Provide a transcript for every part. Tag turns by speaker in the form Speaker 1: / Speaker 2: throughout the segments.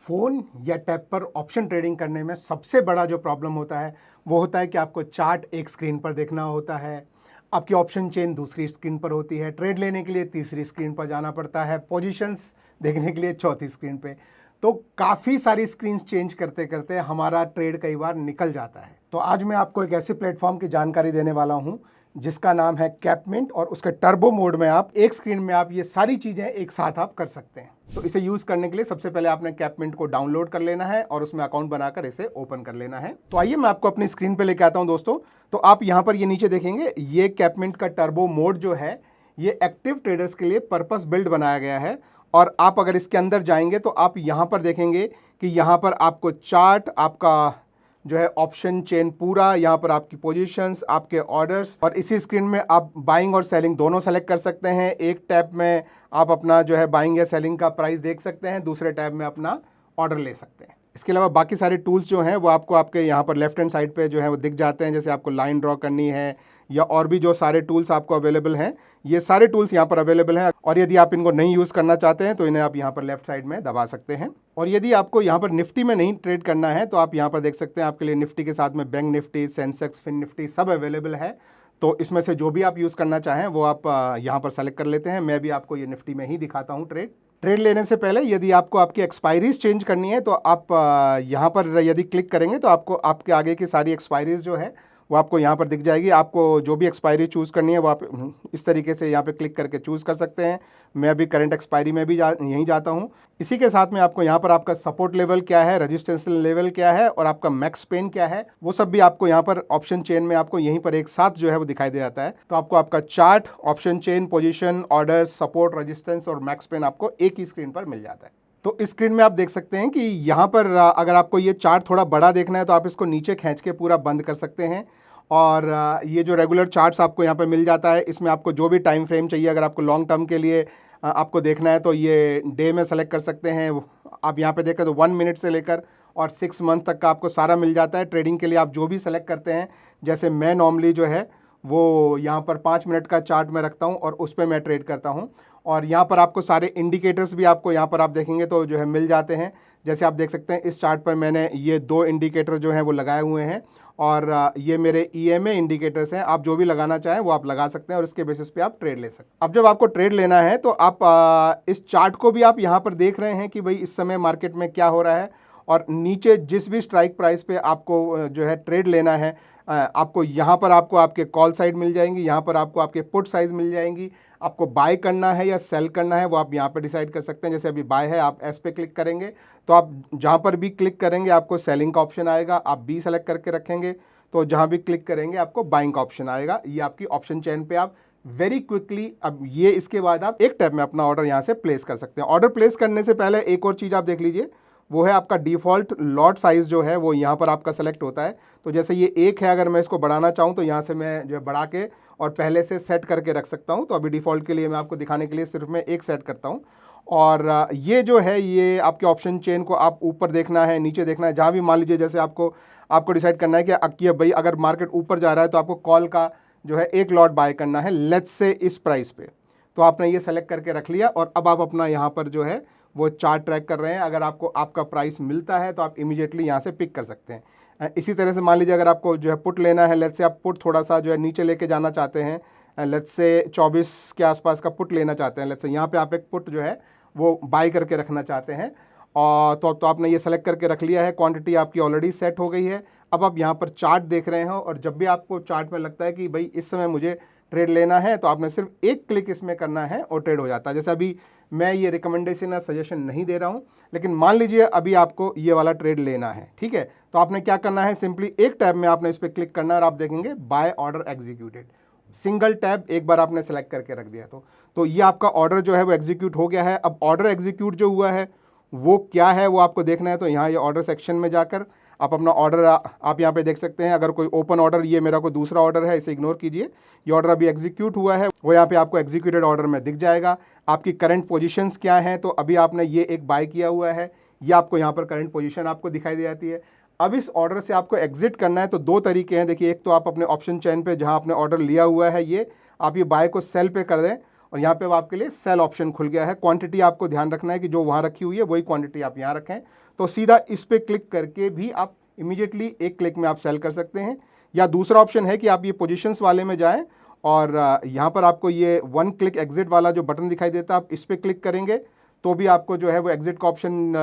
Speaker 1: Phone या tab पर option trading करने में सबसे बड़ा जो प्रॉब्लम होता है वो होता है कि आपको चार्ट एक स्क्रीन पर देखना होता है, आपकी ऑप्शन चेन दूसरी स्क्रीन पर होती है, ट्रेड लेने के लिए तीसरी स्क्रीन पर जाना पड़ता है, पोजीशंस देखने के लिए चौथी स्क्रीन पे। तो काफ़ी सारी स्क्रीन्स चेंज करते करते हमारा ट्रेड कई बार निकल जाता है। तो आज मैं आपको एक ऐसे प्लेटफॉर्म की जानकारी देने वाला हूँ जिसका नाम है कैपमिंट, और उसके टर्बो मोड में आप एक स्क्रीन में आप ये सारी चीज़ें एक साथ आप कर सकते हैं। तो इसे यूज़ करने के लिए सबसे पहले आपने कैपमिंट को डाउनलोड कर लेना है और उसमें अकाउंट बनाकर इसे ओपन कर लेना है। तो आइए मैं आपको अपनी स्क्रीन पे लेके आता हूं दोस्तों। तो आप यहाँ पर ये नीचे देखेंगे, ये कैपमिंट का टर्बो मोड जो है ये एक्टिव ट्रेडर्स के लिए पर्पस बिल्ड बनाया गया है। और आप अगर इसके अंदर जाएंगे तो आप यहाँ पर देखेंगे कि यहाँ पर आपको चार्ट, आपका जो है ऑप्शन चेन पूरा, यहाँ पर आपकी पोजीशंस, आपके ऑर्डर्स, और इसी स्क्रीन में आप बाइंग और सेलिंग दोनों सेलेक्ट कर सकते हैं। एक टैब में आप अपना जो है बाइंग या सेलिंग का प्राइस देख सकते हैं, दूसरे टैब में अपना ऑर्डर ले सकते हैं। इसके अलावा बाकी सारे टूल्स जो हैं वो आपको आपके यहाँ पर लेफ्ट हैंड साइड पे जो है वो दिख जाते हैं। जैसे आपको लाइन ड्रॉ करनी है या और भी जो सारे टूल्स आपको अवेलेबल हैं, ये सारे टूल्स यहाँ पर अवेलेबल हैं। और यदि आप इनको नहीं यूज़ करना चाहते हैं तो इन्हें आप यहाँ पर लेफ्ट साइड में दबा सकते हैं। और यदि आपको यहाँ पर निफ्टी में नहीं ट्रेड करना है तो आप यहाँ पर देख सकते हैं, आपके लिए निफ्टी के साथ में Bank Nifty, Sensex, Fin Nifty सब अवेलेबल है। तो इसमें से जो भी आप यूज़ करना चाहें वो आप यहाँ पर सेलेक्ट कर लेते हैं। मैं भी आपको ये निफ्टी में ही दिखाता हूँ ट्रेड लेने से पहले यदि आपको आपकी एक्सपायरीज चेंज करनी है तो आप यहाँ पर यदि क्लिक करेंगे तो आपको आपके आगे की सारी एक्सपायरीज जो है वो आपको यहाँ पर दिख जाएगी। आपको जो भी एक्सपायरी चूज़ करनी है वो आप इस तरीके से यहाँ पे क्लिक करके चूज़ कर सकते हैं। मैं अभी करंट एक्सपायरी में भी यहीं जाता हूँ। इसी के साथ में आपको यहाँ पर आपका सपोर्ट लेवल क्या है, रेजिस्टेंस लेवल क्या है और आपका मैक्स पेन क्या है, वो सब भी आपको यहाँ पर ऑप्शन चेन में आपको यहीं पर एक साथ जो है वो दिखाई दे जाता है। तो आपको आपका chart, option chain, position, order, support, resistance और मैक्स पेन आपको एक ही स्क्रीन पर मिल जाता है। तो इस स्क्रीन में आप देख सकते हैं कि यहाँ पर अगर आपको ये चार्ट थोड़ा बड़ा देखना है तो आप इसको नीचे खींच के पूरा बंद कर सकते हैं। और ये जो रेगुलर चार्ट्स आपको यहाँ पे मिल जाता है, इसमें आपको जो भी टाइम फ्रेम चाहिए, अगर आपको लॉन्ग टर्म के लिए आपको देखना है तो ये डे में सेलेक्ट कर सकते हैं। आप यहाँ पे देखें तो 1 मिनट से लेकर और 6 मंथ तक का आपको सारा मिल जाता है। ट्रेडिंग के लिए आप जो भी सेलेक्ट करते हैं, जैसे मैं नॉर्मली जो है वो यहाँ पर 5 मिनट का चार्ट में रखता हूँ और उस पर मैं ट्रेड करता हूँ। और यहाँ पर आपको सारे इंडिकेटर्स भी आपको यहाँ पर आप देखेंगे तो जो है मिल जाते हैं। जैसे आप देख सकते हैं इस चार्ट पर मैंने ये 2 इंडिकेटर जो हैं वो लगाए हुए हैं और ये मेरे EMA इंडिकेटर्स हैं। आप जो भी लगाना चाहें वो आप लगा सकते हैं और इसके बेसिस पे आप ट्रेड ले सकते हैं। अब जब आपको ट्रेड लेना है तो आप इस चार्ट को भी आप यहाँ पर देख रहे हैं कि भाई इस समय मार्केट में क्या हो रहा है, और नीचे जिस भी स्ट्राइक प्राइस पे आपको जो है ट्रेड लेना है आपको यहाँ पर आपको आपके कॉल साइड मिल जाएंगी, यहाँ पर आपको आपके पुट साइज मिल जाएंगी। आपको बाय करना है या सेल करना है वो आप यहाँ पर डिसाइड कर सकते हैं। जैसे अभी बाय है, आप एस पे क्लिक करेंगे तो आप जहाँ पर भी क्लिक करेंगे आपको सेलिंग का ऑप्शन आएगा। आप बी सेलेक्ट करके रखेंगे तो जहाँ भी क्लिक करेंगे आपको बाइंग का ऑप्शन आएगा। ये आपकी ऑप्शन चेन पे आप वेरी क्विकली, अब ये इसके बाद आप एक टैब में अपना ऑर्डर यहाँ से प्लेस कर सकते हैं। ऑर्डर प्लेस करने से पहले एक और चीज़ आप देख लीजिए, वो है आपका डिफ़ॉल्ट लॉट साइज़ जो है वो यहाँ पर आपका सेलेक्ट होता है। तो जैसे ये 1 है, अगर मैं इसको बढ़ाना चाहूँ तो यहाँ से मैं जो है बढ़ा के और पहले से सेट करके रख सकता हूँ। तो अभी डिफ़ॉल्ट के लिए मैं आपको दिखाने के लिए सिर्फ मैं 1 सेट करता हूँ। और ये जो है ये आपके ऑप्शन चेन को आप ऊपर देखना है, नीचे देखना है, जहाँ भी मान लीजिए जैसे आपको डिसाइड करना है कि भाई अगर मार्केट ऊपर जा रहा है तो आपको कॉल का जो है 1 लॉट बाय करना है, लेट्स से इस प्राइस पे। तो आपने ये सेलेक्ट करके रख लिया और अब आप अपना यहाँ पर जो है वो चार्ट ट्रैक कर रहे हैं। अगर आपको आपका प्राइस मिलता है तो आप इमीडिएटली यहाँ से पिक कर सकते हैं। इसी तरह से मान लीजिए अगर आपको जो है पुट लेना है, लेट्स से आप पुट थोड़ा सा जो है नीचे लेके जाना चाहते हैं, लेट्स से 24 के आसपास का पुट लेना चाहते हैं, लेट्स से यहाँ पे आप एक पुट जो है वो बाय करके रखना चाहते हैं। और तो आपने ये सेलेक्ट करके रख लिया है, क्वांटिटी आपकी ऑलरेडी सेट हो गई है। अब आप यहाँ पर चार्ट देख रहे हो और जब भी आपको चार्ट में लगता है कि भाई इस समय मुझे ट्रेड लेना है तो आपने सिर्फ एक क्लिक इसमें करना है और ट्रेड हो जाता है। जैसे अभी मैं ये रिकमेंडेशन या सजेशन नहीं दे रहा हूँ, लेकिन मान लीजिए अभी आपको ये वाला ट्रेड लेना है, ठीक है, तो आपने क्या करना है, सिंपली एक टैब में आपने इस पर क्लिक करना है और आप देखेंगे buy order executed, single tab एक बार आपने सेलेक्ट करके रख दिया तो ये आपका ऑर्डर जो है वो एग्जीक्यूट हो गया है। अब ऑर्डर एग्जीक्यूट जो हुआ है वो क्या है वो आपको देखना है, तो यहाँ ये ऑर्डर सेक्शन में जाकर आप अपना ऑर्डर आप यहाँ पे देख सकते हैं। अगर कोई ओपन ऑर्डर, ये मेरा कोई दूसरा ऑर्डर है, इसे इग्नोर कीजिए, ये ऑर्डर अभी एग्जीक्यूट हुआ है, वो यहाँ पे आपको एग्जीक्यूटेड ऑर्डर में दिख जाएगा। आपकी करंट पोजीशंस क्या हैं, तो अभी आपने ये एक बाय किया हुआ है, ये आपको यहाँ पर करंट पोजीशन आपको दिखाई दे जाती है। अब इस ऑर्डर से आपको एग्जिट करना है तो 2 तरीके हैं। देखिए, एक तो आप अपने ऑप्शन चेन पे जहाँ आपने ऑर्डर लिया हुआ है ये आप ये बाय को सेल पे कर दें, और यहाँ पे आपके लिए सेल ऑप्शन खुल गया है। क्वांटिटी आपको ध्यान रखना है कि जो वहाँ रखी हुई है वही क्वांटिटी आप यहाँ रखें। तो सीधा इस पर क्लिक करके भी आप इमीडिएटली एक क्लिक में आप सेल कर सकते हैं। या दूसरा ऑप्शन है कि आप ये पोजीशंस वाले में जाएं और यहाँ पर आपको ये 1 क्लिक एग्जिट वाला जो बटन दिखाई देता है, आप इस पर क्लिक करेंगे तो भी आपको जो है वो एग्जिट का ऑप्शन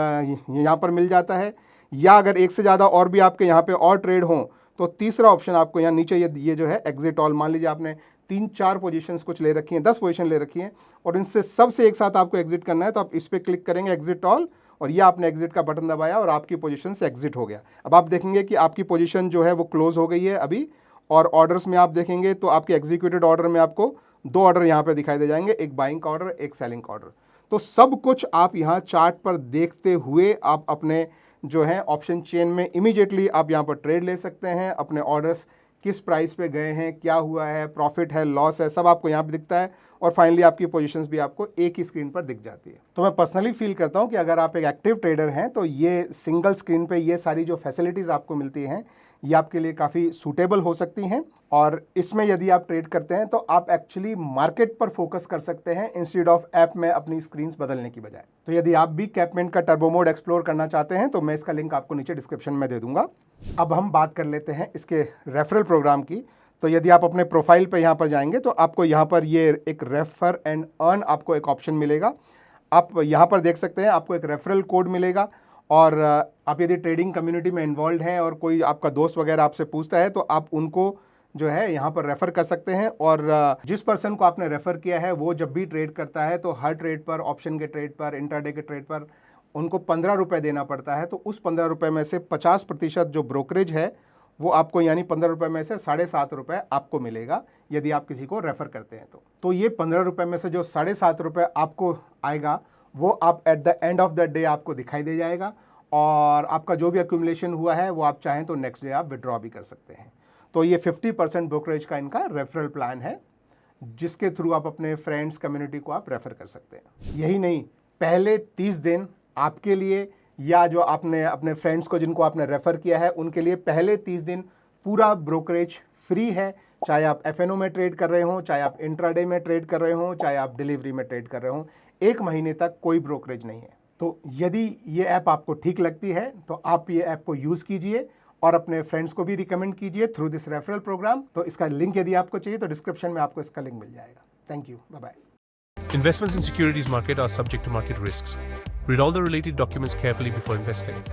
Speaker 1: यहाँ पर मिल जाता है। या अगर एक से ज़्यादा और भी आपके यहाँ पे और ट्रेड हों तो तीसरा ऑप्शन आपको यहाँ नीचे ये जो है एग्जिट ऑल, मान लीजिए आपने 3-4 पोजीशंस कुछ ले रखी हैं, 10 पोजीशन ले रखी हैं और इनसे सबसे एक साथ आपको एग्जिट करना है, तो आप इस पर क्लिक करेंगे एग्जिट ऑल और ये आपने एग्जिट का बटन दबाया और आपकी पोजीशन से एग्जिट हो गया। अब आप देखेंगे कि आपकी पोजीशन जो है वो क्लोज हो गई है अभी। और ऑर्डर्स में आप देखेंगे तो आपके एग्जीक्यूटेड ऑर्डर में आपको 2 ऑर्डर यहाँ पे दिखाई दे जाएंगे, एक बाइंग का ऑर्डर, एक सेलिंग का ऑर्डर। तो सब कुछ आप यहाँ चार्ट पर देखते हुए आप अपने जो है ऑप्शन चेन में इमीडिएटली आप यहाँ पर ट्रेड ले सकते हैं। अपने ऑर्डर्स किस प्राइस पे गए हैं, क्या हुआ है, प्रॉफिट है, लॉस है, सब आपको यहाँ पे दिखता है और फाइनली आपकी पोजीशंस भी आपको एक ही स्क्रीन पर दिख जाती है। तो मैं पर्सनली फील करता हूँ कि अगर आप एक एक्टिव ट्रेडर हैं तो ये सिंगल स्क्रीन पे ये सारी जो फैसिलिटीज़ आपको मिलती हैं ये आपके लिए काफ़ी सूटेबल हो सकती हैं। और इसमें यदि आप ट्रेड करते हैं तो आप एक्चुअली मार्केट पर फोकस कर सकते हैं इंस्टेड ऑफ ऐप में अपनी स्क्रीन्स बदलने की बजाय। तो यदि आप भी कैपमिंट का टर्बो मोड एक्सप्लोर करना चाहते हैं तो मैं इसका लिंक आपको नीचे डिस्क्रिप्शन में दे दूंगा। अब हम बात कर लेते हैं इसके रेफरल प्रोग्राम की। तो यदि आप अपने प्रोफाइल पे यहाँ पर जाएंगे तो आपको यहाँ पर ये एक रेफर एंड अर्न आपको एक ऑप्शन मिलेगा। आप यहाँ पर देख सकते हैं आपको एक रेफरल कोड मिलेगा और आप यदि ट्रेडिंग कम्युनिटी में इन्वॉल्व हैं और कोई आपका दोस्त वगैरह आपसे पूछता है तो आप उनको जो है यहाँ पर रेफ़र कर सकते हैं। और जिस पर्सन को आपने रेफ़र किया है वो जब भी ट्रेड करता है तो हर ट्रेड पर, ऑप्शन के ट्रेड पर, इंट्राडे के ट्रेड पर उनको 15 रुपये देना पड़ता है। तो उस 15 रुपये में से 50% जो ब्रोकरेज है वो आपको यानी 15 रुपये में से 7.5 रुपये आपको मिलेगा यदि आप किसी को रेफ़र करते हैं। तो ये 15 रुपये में से जो 7.5 रुपये आपको आएगा वो आप at the end of the day आपको दिखाई दे जाएगा और आपका जो भी एक्यूमुलेशन हुआ है वो आप चाहें तो नेक्स्ट डे आप विड्रॉ भी कर सकते हैं। तो ये 50% ब्रोकरेज का इनका रेफरल प्लान है जिसके थ्रू आप अपने फ्रेंड्स कम्युनिटी को आप रेफ़र कर सकते हैं। यही नहीं, पहले 30 दिन आपके लिए या जो आपने अपने फ्रेंड्स को जिनको आपने रेफ़र किया है उनके लिए पहले 30 दिन पूरा ब्रोकरेज फ्री है। चाहे आप एफएनओ में ट्रेड कर रहे हों, चाहे आप इंट्राडे में ट्रेड कर रहे हों, चाहे आप डिलीवरी में ट्रेड कर रहे हों, 1 महीने तक कोई ब्रोकरेज नहीं है। तो यदि ये ऐप आपको ठीक लगती है तो आप ये ऐप को यूज़ कीजिए और अपने फ्रेंड्स को भी रिकमेंड कीजिए थ्रू दिस रेफरल प्रोग्राम। तो इसका लिंक यदि आपको चाहिए तो डिस्क्रिप्शन में आपको इसका लिंक मिल जाएगा। Thank you, bye bye.
Speaker 2: Investments in securities market are subject to market risks. Read all the related documents carefully before investing.